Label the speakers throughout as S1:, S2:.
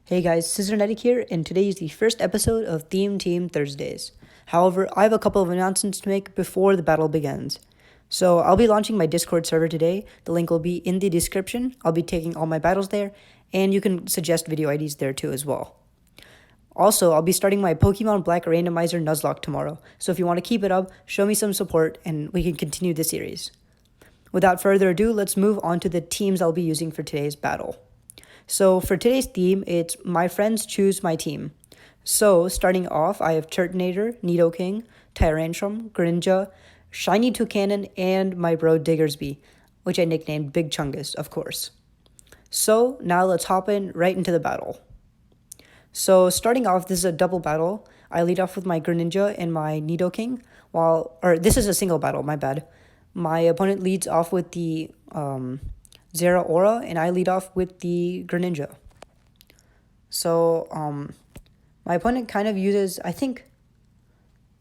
S1: Hey guys, Scissornetic here, and today is the first episode of Theme Team Thursdays. However, I have a couple of announcements to make before the battle begins. So, I'll be launching my Discord server today. The link will be in the description. I'll be taking all my battles there, and you can suggest video IDs there too as well. Also, I'll be starting my Pokemon Black Randomizer Nuzlocke tomorrow, so if you want to keep it up, show me some support, and we can continue the series. Without further ado, let's move on to the teams I'll be using for today's battle. So for today's theme, it's My Friends Choose My Team. So starting off, I have Turtonator, Nidoking, Tyrantrum, Greninja, Shiny Toucanon, and my bro Diggersby, which I nicknamed Big Chungus, of course. So now let's hop right into the battle. So starting off, this is a double battle. I lead off with my Greninja and my Nidoking, this is a single battle, my bad. My opponent leads off with the Zeraora, and I lead off with the Greninja. So, my opponent kind of uses, I think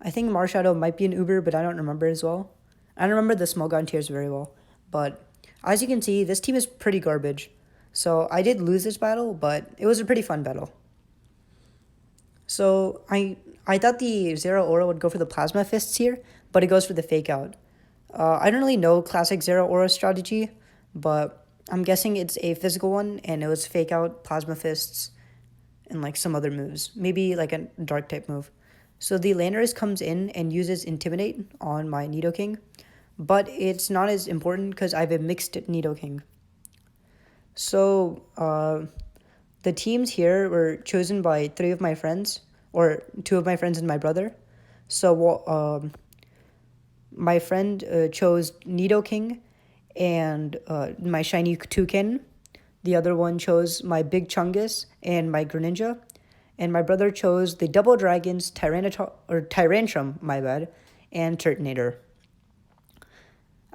S1: Marshadow might be an Uber, but I don't remember as well. I don't remember the Smogon tiers very well, but as you can see, this team is pretty garbage. So, I did lose this battle, but it was a pretty fun battle. So, I thought the Zeraora would go for the Plasma Fists here, but it goes for the Fake Out. I don't really know classic Zeraora strategy, but I'm guessing it's a physical one, and it was Fake Out, Plasma Fists, and like some other moves. Maybe like a Dark type move. So the Landorus comes in and uses Intimidate on my Nidoking, but it's not as important because I have a mixed Nidoking. So the teams here were chosen by three of my friends, or two of my friends and my brother. So my friend chose Nidoking and my Shiny Toucan. The other one chose my Big Chungus and my Greninja. And my brother chose the Double Dragons, Tyrantrum, my bad, and Turtonator.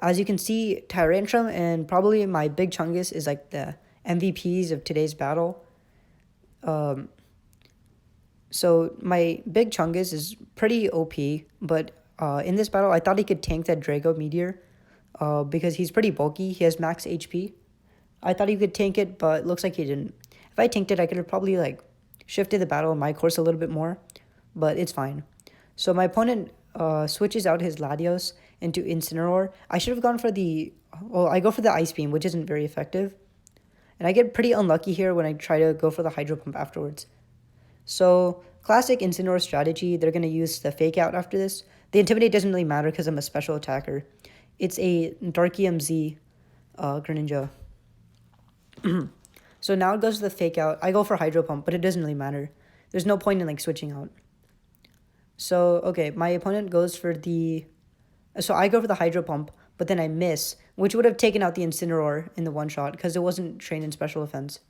S1: As you can see, Tyrantrum and probably my Big Chungus is like the MVPs of today's battle. So my Big Chungus is pretty OP, but in this battle, I thought he could tank that Draco Meteor because he's pretty bulky. He has max HP. I thought he could tank it, but looks like he didn't. If I tanked it, I could have probably shifted the battle in my course a little bit more, but it's fine. So my opponent switches out his Latios into Incineroar. I should have gone for I go for the Ice Beam, which isn't very effective. And I get pretty unlucky here when I try to go for the Hydro Pump afterwards. So, classic Incineroar strategy, they're going to use the Fake Out after this. The Intimidate doesn't really matter because I'm a special attacker. It's a Dark EMZ Greninja. So now it goes to the Fake Out. I go for Hydro Pump, but it doesn't really matter. There's no point in switching out. So, okay, my opponent goes for So I go for the Hydro Pump, but then I miss, which would have taken out the Incineroar in the one shot because it wasn't trained in special defense.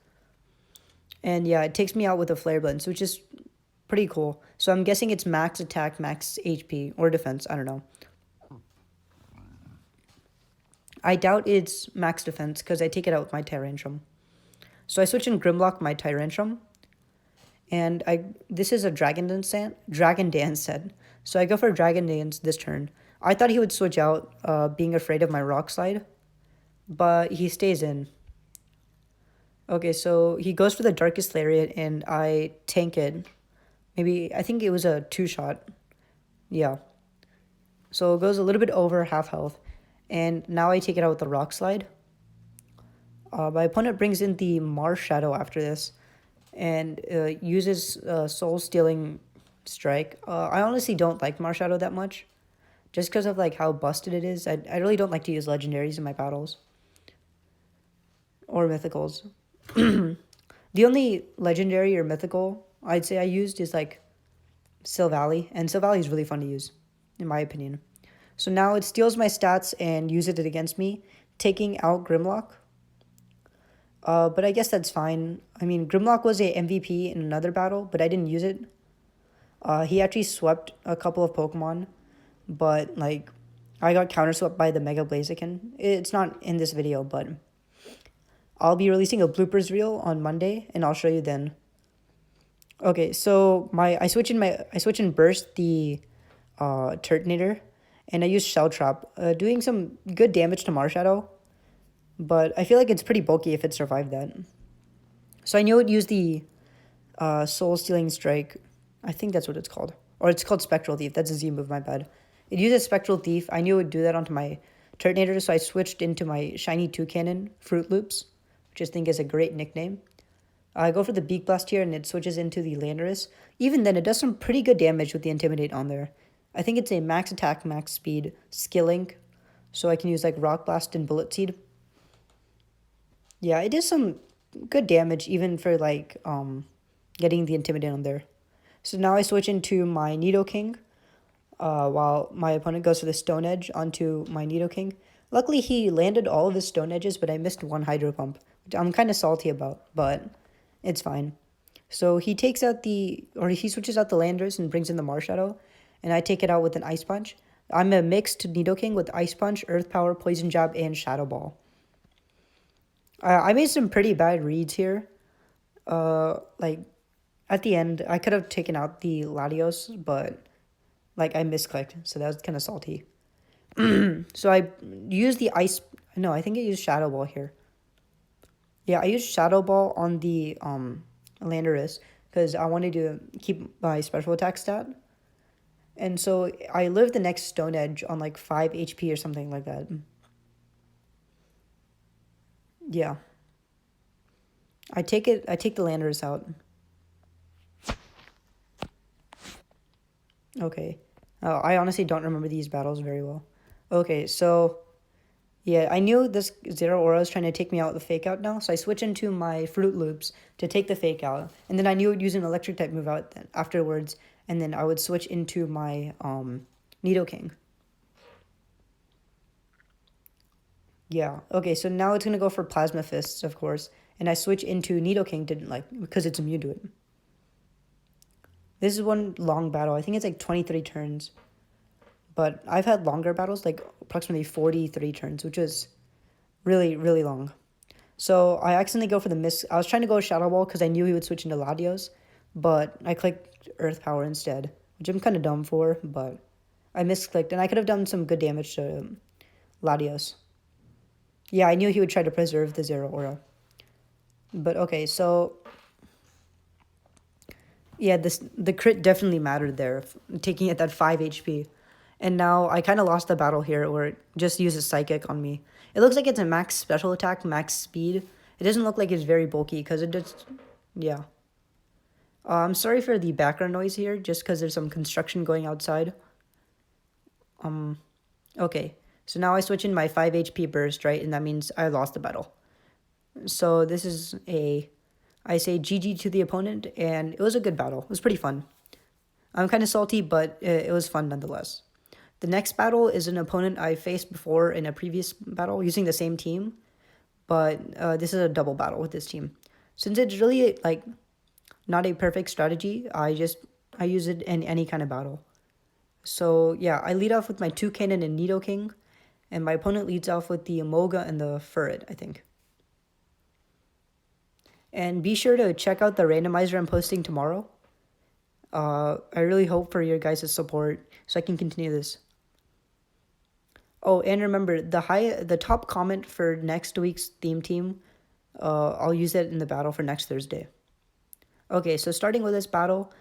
S1: And yeah, it takes me out with a Flare Blitz, which is pretty cool. So I'm guessing it's max attack, max HP, or defense. I don't know. I doubt it's max defense because I take it out with my Tyrantrum. So I switch in Grimlock my Tyrantrum. And this is a Dragon Dance set. So I go for Dragon Dance this turn. I thought he would switch out, being afraid of my Rock Slide. But he stays in. Okay, so he goes for the Darkest Lariat, and I tank it. I think it was a 2-shot. Yeah. So it goes a little bit over half health. And now I take it out with the Rock Slide. My opponent brings in the Marshadow after this. And uses Soul Stealing Strike. I honestly don't like Marshadow that much. Just because of how busted it is. I really don't like to use legendaries in my battles. Or mythicals. The only legendary or mythical I'd say I used is Silvally, and Silvally is really fun to use, in my opinion. So now it steals my stats and uses it against me, taking out Grimlock. But I guess that's fine. I mean, Grimlock was a MVP in another battle, but I didn't use it. He actually swept a couple of Pokemon, but I got counterswept by the Mega Blaziken. It's not in this video, but I'll be releasing a bloopers reel on Monday, and I'll show you then. Okay, so I switch in Burst the Turtonator, and I use Shell Trap, doing some good damage to Marshadow, but I feel like it's pretty bulky if it survived that. So I knew it used the Soul Stealing Strike. I think that's what it's called. Or it's called Spectral Thief. That's a Z move, my bad. It uses Spectral Thief. I knew it would do that onto my Turtonator, so I switched into my Shiny Toucanon, Fruit Loops, which I think is a great nickname. I go for the Beak Blast here, and it switches into the Landorus. Even then, it does some pretty good damage with the Intimidate on there. I think it's a max attack, max speed, skill link, so I can use like Rock Blast and Bullet Seed. Yeah, it does some good damage even for like getting the Intimidate on there. So now I switch into my Nidoking, while my opponent goes for the Stone Edge onto my Nidoking. Luckily, he landed all of his Stone Edges, but I missed one Hydro Pump, which I'm kind of salty about, but it's fine. So he takes out he switches out the Landers and brings in the Marshadow, and I take it out with an Ice Punch. I'm a mixed Nidoking with Ice Punch, Earth Power, Poison Jab, and Shadow Ball. I made some pretty bad reads here. Like, at the end, I could have taken out the Latios, but, like, I misclicked, so that was kind of salty. So I used the Ice... No, I think I used Shadow Ball here. Yeah, I used Shadow Ball on the Landorus because I wanted to keep my special attack stat. And so I lived the next Stone Edge on like 5 HP or something like that. Yeah. I take the Landorus out. Okay. I honestly don't remember these battles very well. Okay, so... Yeah, I knew this Zero Aura was trying to take me out with the Fake Out now, so I switch into my Fruit Loops to take the Fake Out. And then I knew it would use an Electric type move out afterwards, and then I would switch into my Nidoking. Yeah, okay, so now it's going to go for Plasma Fists, of course, and I switch into Nidoking because it's immune to it. This is one long battle. I think it's like 23 turns. But I've had longer battles, like approximately 43 turns, which is really, really long. So I accidentally go for the miss. I was trying to go Shadow Ball because I knew he would switch into Latios, but I clicked Earth Power instead, which I'm kind of dumb for, but I misclicked, and I could have done some good damage to Latios. Yeah, I knew he would try to preserve the Zero Aura. But okay, so... Yeah, the crit definitely mattered there, taking it at 5 HP. And now I kind of lost the battle here where it just uses Psychic on me. It looks like it's a max special attack, max speed. It doesn't look like it's very bulky because it just... Yeah. I'm sorry for the background noise here, just because there's some construction going outside. Okay. So now I switch in my 5 HP burst, right? And that means I lost the battle. So this is I say GG to the opponent, and it was a good battle. It was pretty fun. I'm kind of salty, but it was fun nonetheless. The next battle is an opponent I faced before in a previous battle using the same team, but this is a double battle with this team. Since it's really like not a perfect strategy, I use it in any kind of battle. So yeah, I lead off with my Toucanon and Nidoking, and my opponent leads off with the Amoga and the Furret, I think. And be sure to check out the randomizer I'm posting tomorrow. I really hope for your guys' support so I can continue this. Oh, and remember, the top comment for next week's theme team, I'll use it in the battle for next Thursday. Okay, so starting with this battle,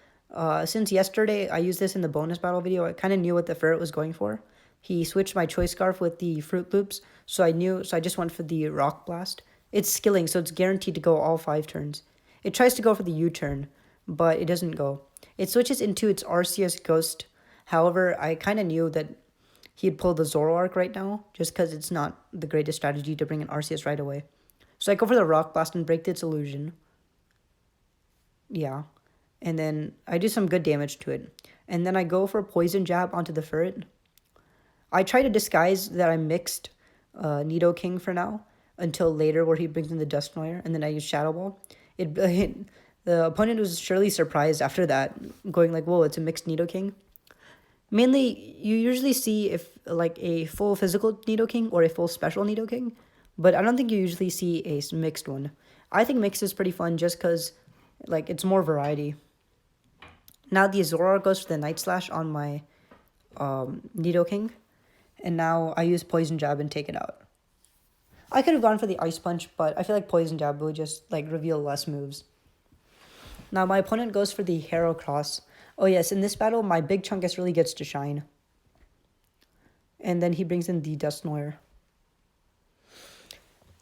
S1: since yesterday I used this in the bonus battle video, I kind of knew what the Ferret was going for. He switched my Choice Scarf with the Fruit Loops, so I just went for the Rock Blast. It's skilling, so it's guaranteed to go all 5 turns. It tries to go for the U-turn, but it doesn't go. It switches into its Arceus Ghost. However, I kind of knew that he'd pull the Zoroark right now, just because it's not the greatest strategy to bring an Arceus right away. So I go for the Rock Blast and break its illusion. Yeah. And then I do some good damage to it. And then I go for a Poison Jab onto the Ferret. I try to disguise that I mixed Nidoking for now, until later where he brings in the Dusknoir, and then I use Shadow Ball. The opponent was surely surprised after that, going like, whoa, it's a mixed Nidoking. Mainly, you usually see if like a full physical Nidoking or a full special Nidoking, but I don't think you usually see a mixed one. I think mixed is pretty fun just because like it's more variety. Now the Zoroark goes for the Night Slash on my Nidoking, and now I use Poison Jab and take it out. I could have gone for the Ice Punch, but I feel like Poison Jab would just like reveal less moves. Now my opponent goes for the Heracross. Oh yes, in this battle, my big Chungus really gets to shine. And then he brings in the Dusknoir.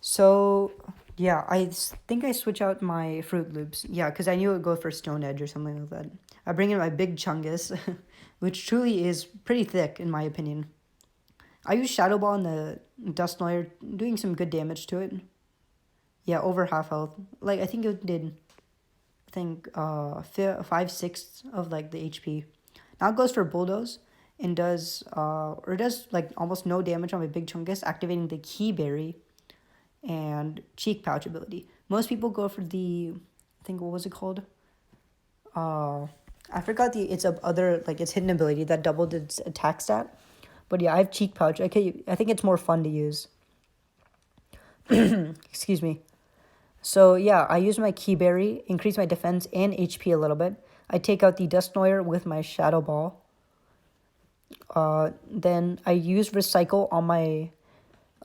S1: So, yeah, I think I switch out my Fruit Loops. Yeah, because I knew it would go for Stone Edge or something like that. I bring in my big Chungus, which truly is pretty thick in my opinion. I use Shadow Ball on the Dusknoir, doing some good damage to it. Yeah, over half health. Like, I think it did, 5/6 of, like, the HP. Now it goes for Bulldoze and does like almost no damage on my big Chungus, activating the Key Berry and Cheek Pouch ability. Most people go for the, I think, what was it called? I forgot its other, like, its hidden ability that doubled its attack stat. But yeah, I have Cheek Pouch. I think it's more fun to use. Excuse me. So yeah, I use my Key Berry, increase my defense and HP a little bit. I take out the Dusknoir with my Shadow Ball. Then I use Recycle on my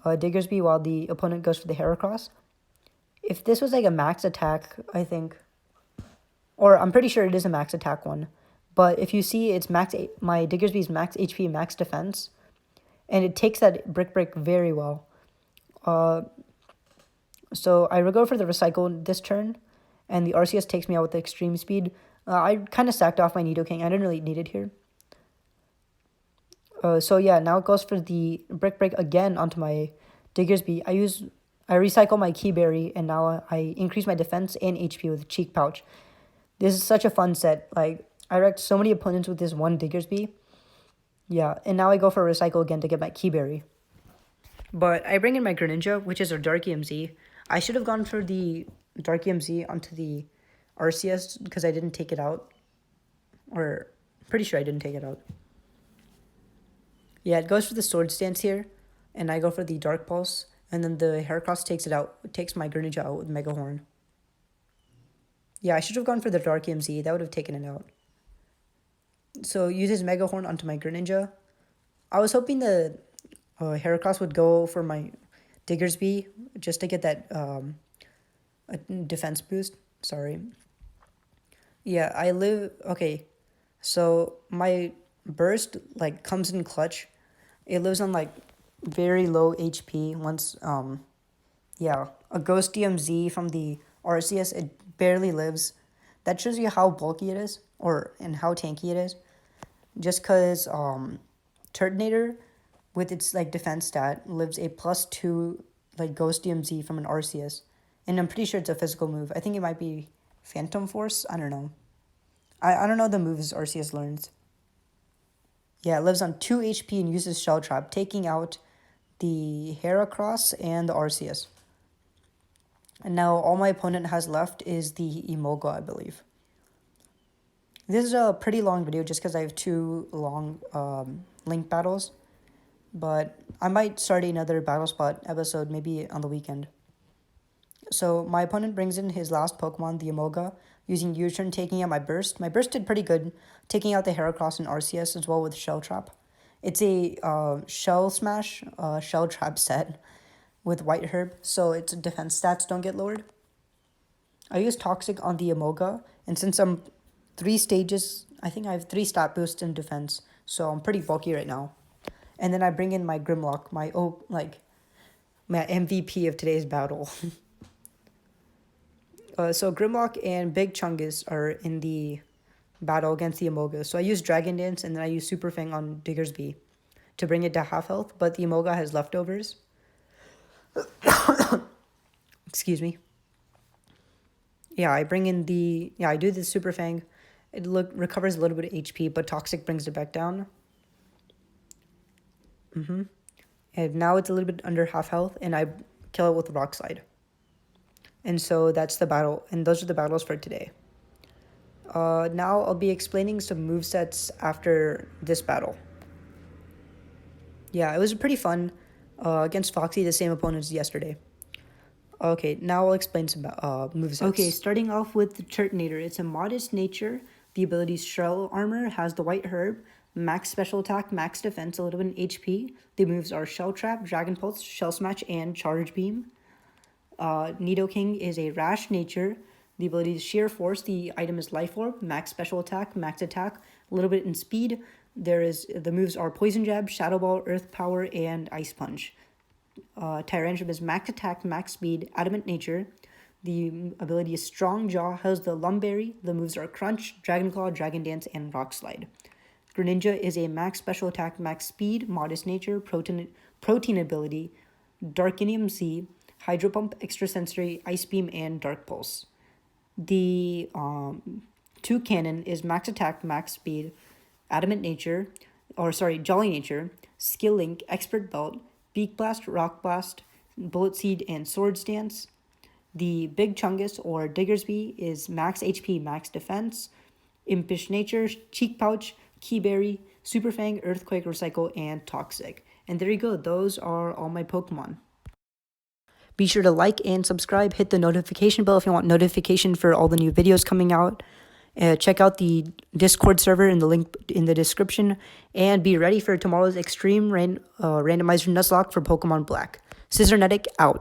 S1: Diggersby while the opponent goes for the Heracross. If this was like a max attack, I think, or I'm pretty sure it is a max attack one, but if you see it's my Diggersby's max HP, max defense, and it takes that Brick Break very well. So I go for the Recycle this turn, and the RCS takes me out with the Extreme Speed. I kind of sacked off my Nidoking. I didn't really need it here. So yeah, now it goes for the Brick Break again onto my Diggersby. I recycle my Key Berry, and now I increase my defense and HP with Cheek Pouch. This is such a fun set. Like, I wrecked so many opponents with this one Diggersby. Yeah, and now I go for Recycle again to get my Key Berry. But I bring in my Greninja, which is a Dark EMZ. I should have gone for the Dark EMZ onto the RCS because I didn't take it out. Or, pretty sure I didn't take it out. Yeah, it goes for the Sword Stance here, and I go for the Dark Pulse, and then the Heracross takes my Greninja out with Mega Horn. Yeah, I should have gone for the Dark EMZ. That would have taken it out. So, uses Mega Horn onto my Greninja. I was hoping the Heracross would go for my Diggersby just to get that a defense boost. Sorry. Yeah, okay, so my burst, like, comes in clutch. It lives on, like, very low HP once, yeah, a Ghost DMZ from the RCS, it barely lives. That shows you how bulky it is, and how tanky it is. Just because, Turtonator, with its, like, defense stat, lives a +2, like, Ghost DMZ from an RCS. And I'm pretty sure it's a physical move. I think it might be Phantom Force. I don't know. I don't know the moves RCS learns. Yeah, it lives on 2 HP and uses Shell Trap, taking out the Heracross and the RCS. And now all my opponent has left is the Emolga, I believe. This is a pretty long video just because I have 2 long link battles. But I might start another Battle Spot episode maybe on the weekend. So my opponent brings in his last Pokemon, the Emolga, using U-turn, taking out my Burst. My Burst did pretty good, taking out the Heracross and RCS as well with Shell Trap. It's a Shell Smash, Shell Trap set with White Herb, so its defense stats don't get lowered. I use Toxic on the Emolga, and since I'm 3 stages, I think I have 3 stat boosts in defense, so I'm pretty bulky right now. And then I bring in my Grimlock, my MVP of today's battle. So Grimlock and Big Chungus are in the battle against the Emolga. So I use Dragon Dance, and then I use Super Fang on Diggersby to bring it to half health, but the Emolga has leftovers. Excuse me. Yeah, I do the Super Fang. It recovers a little bit of HP, but Toxic brings it back down. And now it's a little bit under half health, and I kill it with Rock Slide. And so that's the battle, and those are the battles for today. Now I'll be explaining some movesets after this battle. Yeah, it was pretty fun against Foxy, the same opponent as yesterday. Okay, now I'll explain some movesets. Okay, starting off with the Turtonator. It's a modest nature. The ability's Shell Armor has the White Herb, max special attack, max defense, a little bit in HP. The moves are Shell Trap, Dragon Pulse, Shell Smash, and Charge Beam. Nidoking is a rash nature. The ability is Sheer Force. The item is Life Orb, max special attack, max attack, a little bit in speed. The moves are Poison Jab, Shadow Ball, Earth Power, and Ice Punch. Tyrantrum is max attack, max speed, Adamant Nature. The ability is Strong Jaw, has the Lumberry. The moves are Crunch, Dragon Claw, Dragon Dance, and Rock Slide. Greninja is a max special attack, max speed, Modest Nature, Protein ability, Darkinium Z, Hydro Pump, Extrasensory, Ice Beam, and Dark Pulse. The Toucannon is max attack, max speed, Jolly Nature, Skill Link, Expert Belt, Beak Blast, Rock Blast, Bullet Seed, and Swords Dance. The Big Chungus or Diggersby is max HP, max defense, Impish Nature, Cheek Pouch, Keyberry, Super Fang, Earthquake, Recycle, and Toxic. And there you go. Those are all my Pokemon. Be sure to like and subscribe. Hit the notification bell if you want notification for all the new videos coming out. Check out the Discord server in the link in the description. And be ready for tomorrow's Extreme Randomizer Nuzlocke for Pokemon Black. Scissornetic out.